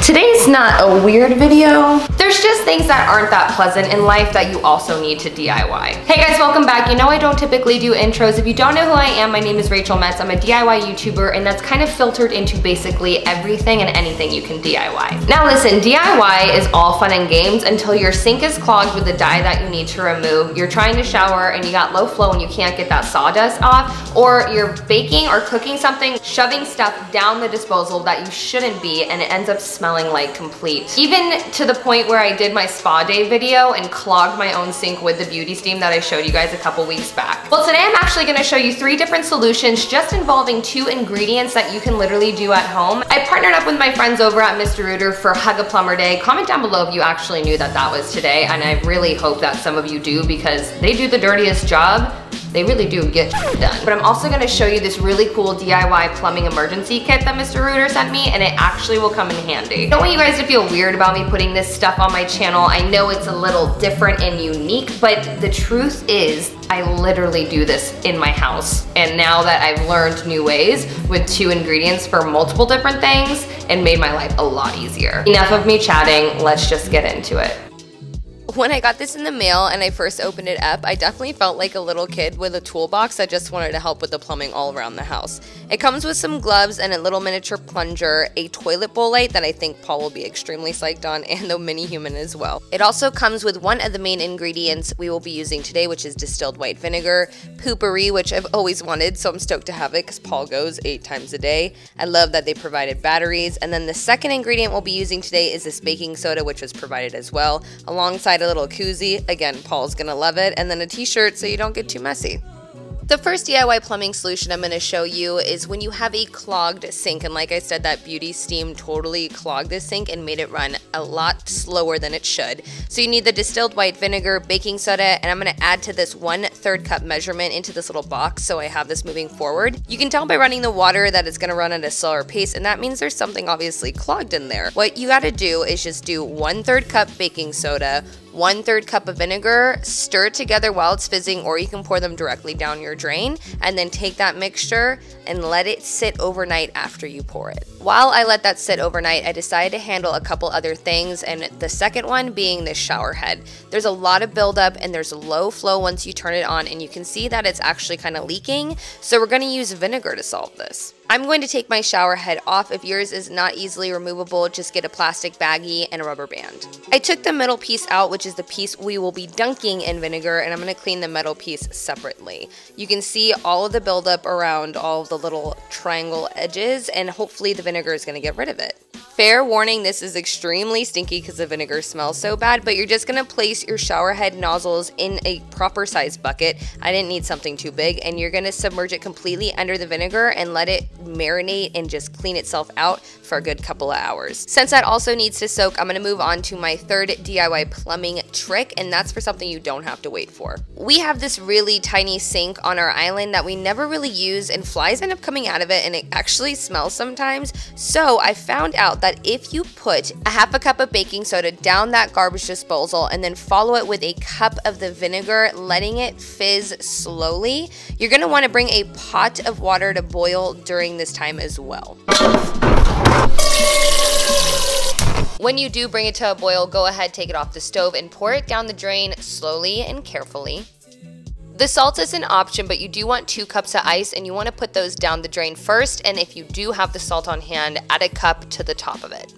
Today's not a weird video. There's just things that aren't that pleasant in life that you also need to DIY. Hey guys, welcome back. You know I don't typically do intros. If you don't know who I am, my name is Rachel Metz. I'm a DIY YouTuber, and that's kind of filtered into basically everything and anything you can DIY. Now listen, DIY is all fun and games until your sink is clogged with the dye that you need to remove, you're trying to shower and you got low flow and you can't get that sawdust off, or you're baking or cooking something, shoving stuff down the disposal that you shouldn't be, and it ends up smelling like complete. Even to the point where I did my spa day video and clogged my own sink with the beauty steam that I showed you guys a couple weeks back. Well, today I'm actually gonna show you 3 different solutions just involving 2 ingredients that you can literally do at home. I partnered up with my friends over at Mr. Rooter for Hug a Plumber Day. Comment down below if you actually knew that that was today, and I really hope that some of you do because they do the dirtiest job. They really do get done. But I'm also gonna show you this really cool DIY plumbing emergency kit that Mr. Rooter sent me, and it actually will come in handy. I don't want you guys to feel weird about me putting this stuff on my channel. I know it's a little different and unique, but the truth is, I literally do this in my house. And now that I've learned new ways with 2 ingredients for multiple different things, it made my life a lot easier. Enough of me chatting, let's just get into it. When I got this in the mail and I first opened it up, I definitely felt like a little kid with a toolbox that just wanted to help with the plumbing all around the house. It comes with some gloves and a little miniature plunger, a toilet bowl light that I think Paul will be extremely psyched on, and the mini human as well. It also comes with one of the main ingredients we will be using today, which is distilled white vinegar, poopery, which I've always wanted, so I'm stoked to have it because Paul goes 8 times a day. I love that they provided batteries. And then the second ingredient we'll be using today is this baking soda, which was provided as well, alongside a little koozie. Again, Paul's gonna love it, and then a t-shirt so you don't get too messy. The first DIY plumbing solution I'm going to show you is when you have a clogged sink, and like I said, that beauty steam totally clogged this sink and made it run a lot slower than it should. So you need the distilled white vinegar, baking soda, and I'm going to add to this 1/3 cup measurement into this little box so I have this moving forward. You can tell by running the water that it's going to run at a slower pace, and that means there's something obviously clogged in there. What you got to do is just do 1/3 cup baking soda, 1/3 cup of vinegar, stir it together while it's fizzing, or you can pour them directly down your drain, and then take that mixture and let it sit overnight after you pour it. While I let that sit overnight, I decided to handle a couple other things, and the second one being the shower head. There's a lot of buildup and there's low flow once you turn it on, and you can see that it's actually kind of leaking, so we're going to use vinegar to solve this. I'm going to take my shower head off. If yours is not easily removable, just get a plastic baggie and a rubber band. I took the middle piece out, which is the piece we will be dunking in vinegar, and I'm going to clean the metal piece separately. You can see all of the buildup around all of the little triangle edges, and hopefully the vinegar is going to get rid of it. Fair warning, this is extremely stinky because the vinegar smells so bad, but you're just going to place your shower head nozzles in a proper size bucket. I didn't need something too big, and you're going to submerge it completely under the vinegar and let it marinate and just clean itself out for a good couple of hours. Since that also needs to soak, I'm going to move on to my third DIY plumbing trick, and that's for something you don't have to wait for. We have this really tiny sink on our island that we never really use, and flies end up coming out of it, and it actually smells sometimes. So I found out that if you put a 1/2 cup of baking soda down that garbage disposal and then follow it with a cup of the vinegar, letting it fizz slowly, you're going to want to bring a pot of water to boil during this time as well. When you do bring it to a boil, go ahead, take it off the stove and pour it down the drain slowly and carefully. The salt is an option, but you do want 2 cups of ice, and you want to put those down the drain first, and if you do have the salt on hand, add a cup to the top of it.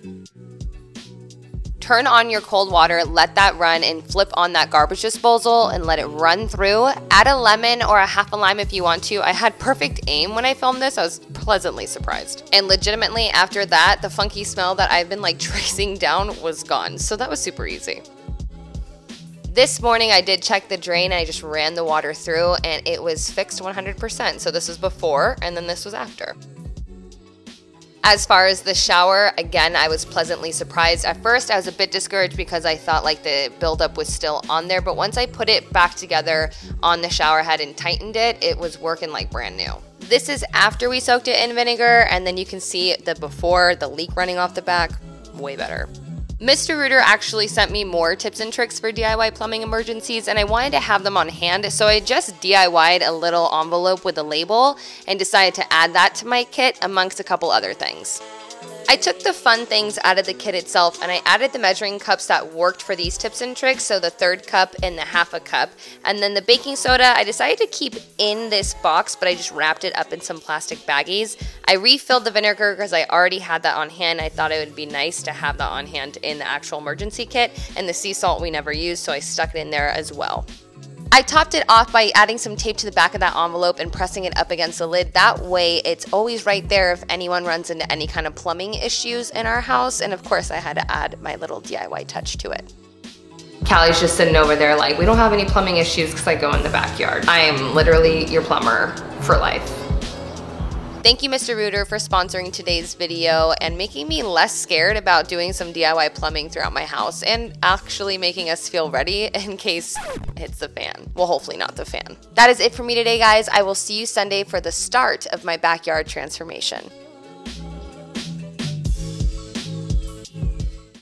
Turn on your cold water, let that run, and flip on that garbage disposal and let it run through. Add a lemon or a 1/2 lime if you want to. I had perfect aim when I filmed this. I was pleasantly surprised. And legitimately after that, the funky smell that I've been like tracing down was gone. So that was super easy. This morning I did check the drain, and I just ran the water through, and it was fixed 100%. So this was before, and then this was after. As far as the shower, again, I was pleasantly surprised. At first, I was a bit discouraged because I thought like the buildup was still on there, but once I put it back together on the shower head and tightened it, it was working like brand new. This is after we soaked it in vinegar, and then you can see the before, the leak running off the back, way better. Mr. Rooter actually sent me more tips and tricks for DIY plumbing emergencies, and I wanted to have them on hand, so I just DIY'd a little envelope with a label and decided to add that to my kit amongst a couple other things. I took the fun things out of the kit itself and I added the measuring cups that worked for these tips and tricks, so the 1/3 cup and the 1/2 cup. And then the baking soda, I decided to keep in this box, but I just wrapped it up in some plastic baggies. I refilled the vinegar because I already had that on hand. I thought it would be nice to have that on hand in the actual emergency kit, and the sea salt we never used, so I stuck it in there as well. I topped it off by adding some tape to the back of that envelope and pressing it up against the lid. That way it's always right there if anyone runs into any kind of plumbing issues in our house. And of course I had to add my little DIY touch to it. Callie's just sitting over there like, we don't have any plumbing issues because I go in the backyard. I am literally your plumber for life. Thank you, Mr. Rooter, for sponsoring today's video and making me less scared about doing some DIY plumbing throughout my house and actually making us feel ready in case it hits the fan. Well, hopefully not the fan. That is it for me today, guys. I will see you Sunday for the start of my backyard transformation.